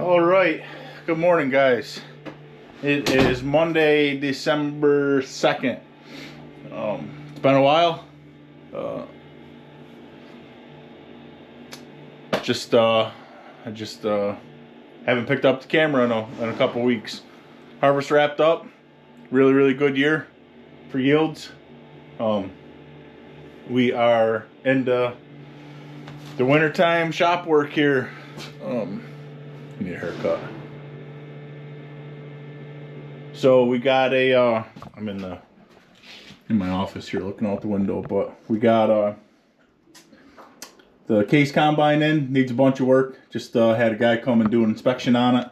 All right, good morning, guys. It is Monday, December 2nd. It's been a while. I just haven't picked up the camera in a couple weeks. Harvest wrapped up. Really good year for yields. We are into the wintertime shop work here. Need a haircut. So we got a I'm in my office here looking out the window, but we got the case combine in, needs a bunch of work. Just had a guy come and do an inspection on it.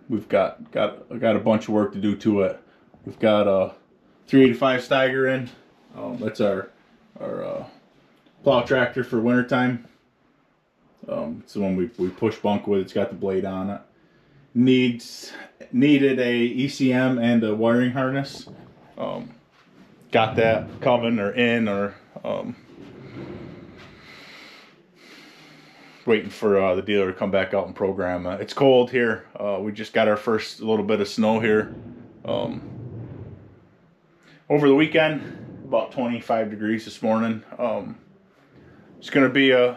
We've got a bunch of work to do to it. We've got a 385 Steiger in. That's our plow tractor for wintertime. It's the one we push bunk with. It's got the blade on it. Needed a ECM and a wiring harness. Got that coming or in, or waiting for the dealer to come back out and program. It's cold here. We just got our first little bit of snow here. Over the weekend, about 25 degrees this morning. It's gonna be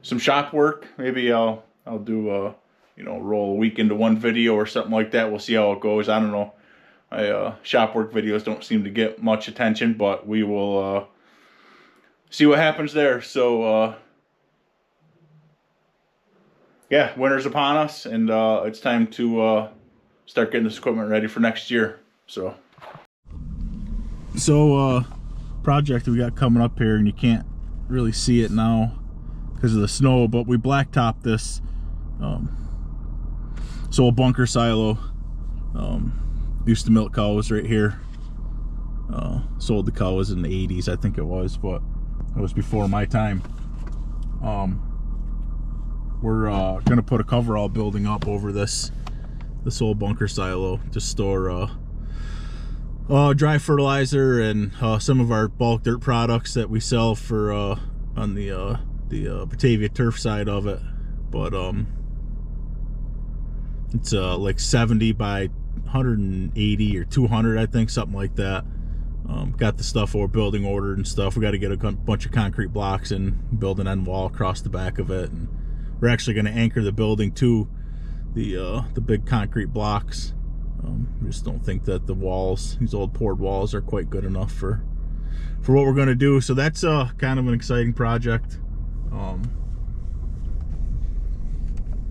some shop work. Maybe I'll do roll a week into one video or something like that. We'll see how it goes. I don't know. Shop work videos don't seem to get much attention, but we will see what happens there. So yeah, winter's upon us, and it's time to start getting this equipment ready for next year. So project we got coming up here, and you can't really see it now because of the snow, but we blacktopped this old bunker silo. Used to milk cows right here. Sold the cows in the 80s, I think it was, but it was before my time. We're gonna put a coverall building up over this old bunker silo to store dry fertilizer and some of our bulk dirt products that we sell for on the Batavia turf side of it. But it's like 70 by 180 or 200, I think, something like that. Got the stuff for building ordered and stuff. We got to get a bunch of concrete blocks and build an end wall across the back of it, and we're actually going to anchor the building to the big concrete blocks. I just don't think that the walls, these old poured walls, are quite good enough for what we're going to do. So that's kind of an exciting project.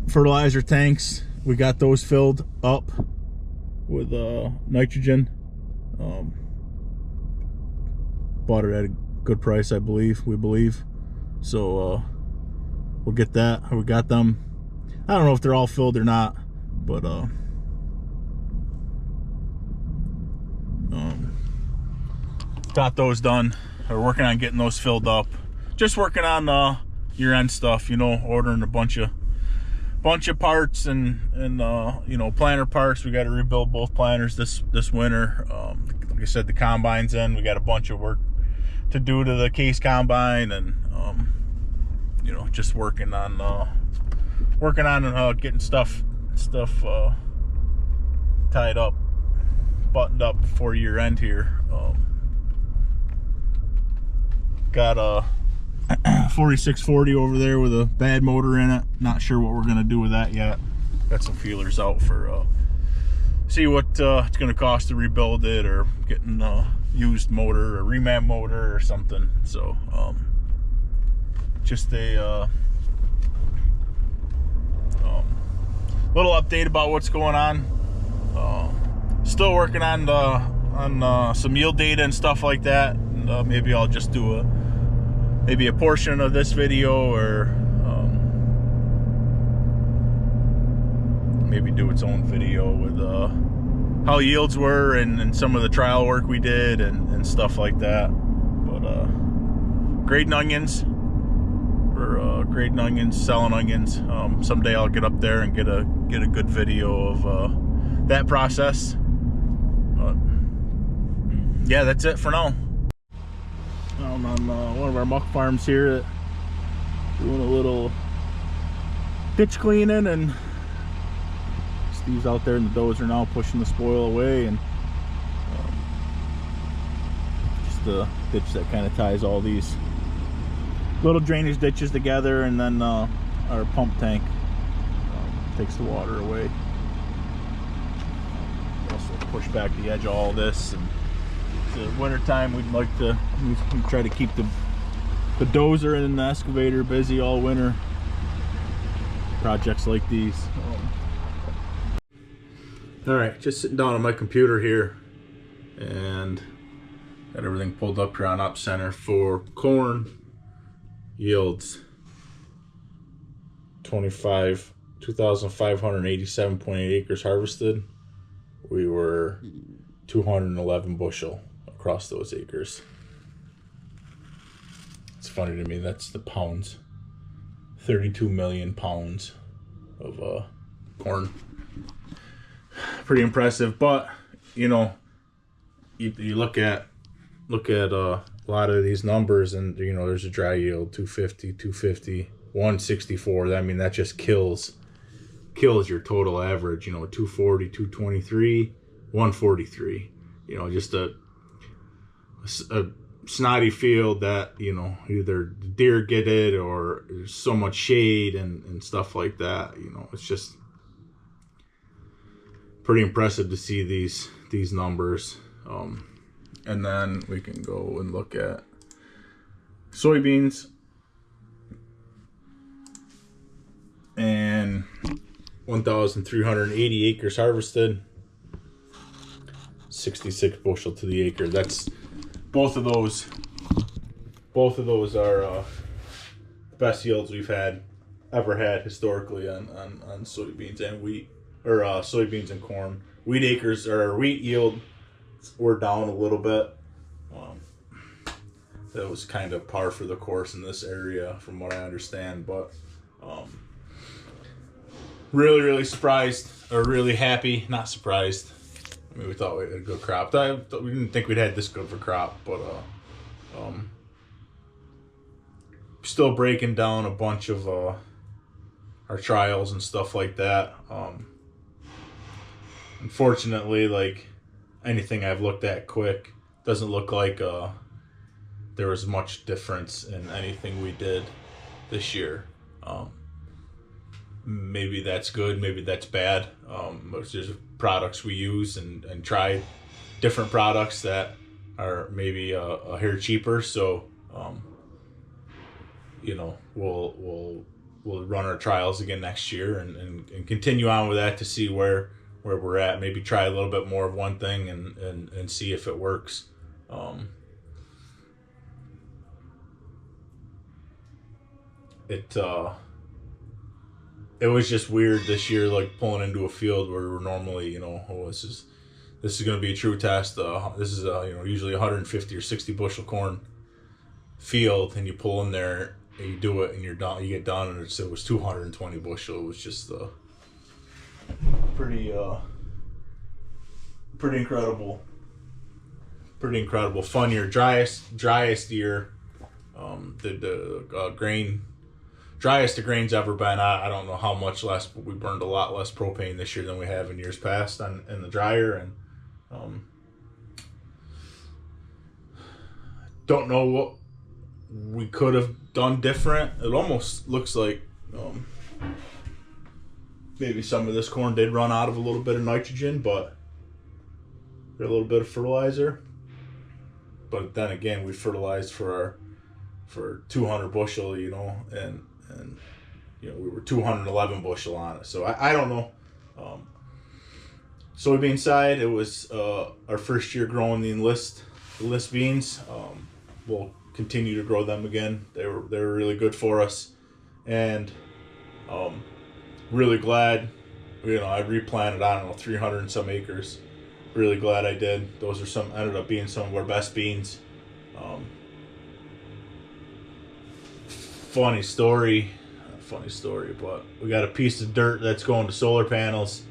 Fertilizer tanks, we got those filled up with nitrogen. Bought it at a good price, we believe. So we'll get that. We got them. I don't know if they're all filled or not, but got those done. We're working on getting those filled up. Just working on year-end stuff, ordering a bunch of parts and planter parts. We got to rebuild both planters this winter. Like I said, the combine's in. We got a bunch of work to do to the case combine, and just working on getting stuff tied up, buttoned up before year end here. Got a 4640 over there with a bad motor in it. Not sure what we're gonna do with that yet. Got some feelers out for see what it's gonna cost to rebuild it, or getting a used motor, a remap motor or something. So just a little update about what's going on. Still working on some yield data and stuff like that. And, maybe I'll just do maybe a portion of this video, or maybe do its own video with how yields were and some of the trial work we did and stuff like that. But grading onions, selling onions. Someday I'll get up there and get a good video of that process. But yeah, that's it for now. I'm on one of our muck farms here, doing a little ditch cleaning, and Steve's out there in the dozer now pushing the spoil away, and just the ditch that kind of ties all these little drainage ditches together, and then our pump tank takes the water away. Also push back the edge of all this, and it's the winter time. We'd like to we try to keep the dozer and the excavator busy all winter. Projects like these. All right, just sitting down on my computer here, and got everything pulled up here on Up Center for corn yields. 2,587.8 acres harvested. We were 211 bushel across those acres. It's funny to me, that's the pounds. 32 million pounds of corn. Pretty impressive, but you know, you look at a lot of these numbers, and you know, there's a dry yield 250, 250, 164. I mean, that just kills your total average. You know, 240, 223, 143. You know, just a snotty field that, you know, either deer get it or there's so much shade and stuff like that. You know, it's just pretty impressive to see these numbers. And then we can go and look at soybeans, and 1,380 acres harvested, 66 bushel to the acre. That's both of those are best yields we've ever had historically on soybeans and wheat, or soybeans and corn. Wheat acres, or wheat yield, were down a little bit. That was kind of par for the course in this area from what I understand, but really surprised, or really happy, not surprised. I mean, we thought we had a good crop. We didn't think we'd had this good of a crop, but still breaking down a bunch of our trials and stuff like that. Unfortunately, like anything I've looked at quick, doesn't look like there was much difference in anything we did this year. Maybe that's good, maybe that's bad. There's products we use and try different products that are maybe a hair cheaper. So, you know, we'll run our trials again next year and continue on with that to see where we're at. Maybe try a little bit more of one thing and see if it works. It was just weird this year, like pulling into a field where we're normally, you know, this is going to be a true test. This is you know, usually 150 or 60 bushel corn field, and you pull in there and you do it and you're done. You get done, and it was 220 bushel. It was just pretty incredible. Pretty incredible. Fun year, driest year. The grain. Driest the grain's ever been. I don't know how much less, but we burned a lot less propane this year than we have in years past in the dryer, and don't know what we could have done different. It almost looks like maybe some of this corn did run out of a little bit of nitrogen, but a little bit of fertilizer. But then again, we fertilized for 200 bushel, you know, and you know, we were 211 bushel on it. So I don't know. Soybean side, it was our first year growing the enlist beans. We'll continue to grow them again. They were really good for us, and really glad. You know, I replanted, I don't know, 300 and some acres. Really glad I did. Those are ended up being some of our best beans. Funny story, but we got a piece of dirt that's going to solar panels.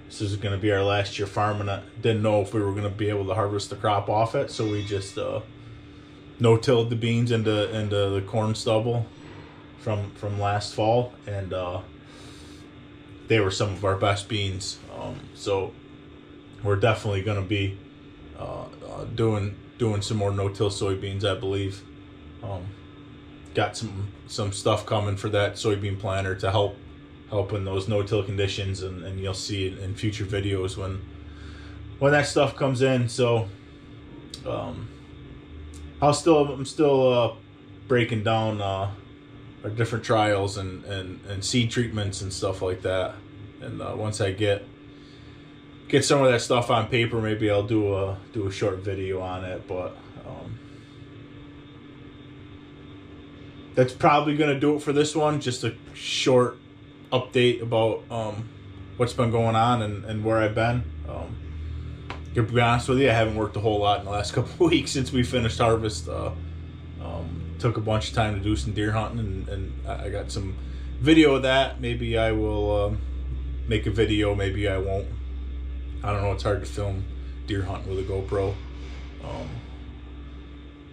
This is going to be our last year farming it. Didn't know if we were going to be able to harvest the crop off it, so we just no-tilled the beans into the corn stubble from last fall, and they were some of our best beans. So we're definitely going to be doing some more no-till soybeans, I believe. Got some stuff coming for that soybean planter to help in those no-till conditions, and you'll see it in future videos when that stuff comes in. So I'm still breaking down our different trials and seed treatments and stuff like that. And once I get some of that stuff on paper, maybe I'll do a short video on it. But that's probably gonna do it for this one. Just a short update about what's been going on and where I've been. To be honest with you, I haven't worked a whole lot in the last couple of weeks since we finished harvest. Took a bunch of time to do some deer hunting, and I got some video of that. Maybe I will make a video, maybe I won't. I don't know, it's hard to film deer hunting with a GoPro.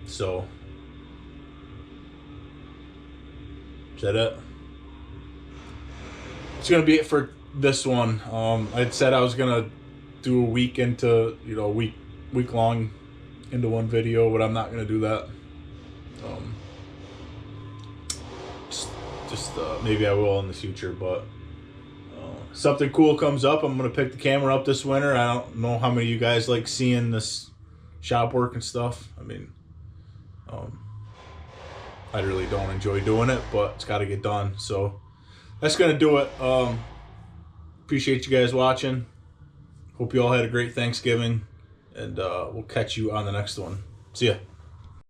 So is that it? It's gonna be it for this one. I'd said I was gonna do a week into, week long into one video, but I'm not gonna do that. Maybe I will in the future, but something cool comes up, I'm gonna pick the camera up this winter. I don't know how many of you guys like seeing this shop work and stuff. I mean, I really don't enjoy doing it, but it's got to get done. So that's gonna do it. Appreciate you guys watching. Hope you all had a great Thanksgiving, and we'll catch you on the next one. See ya.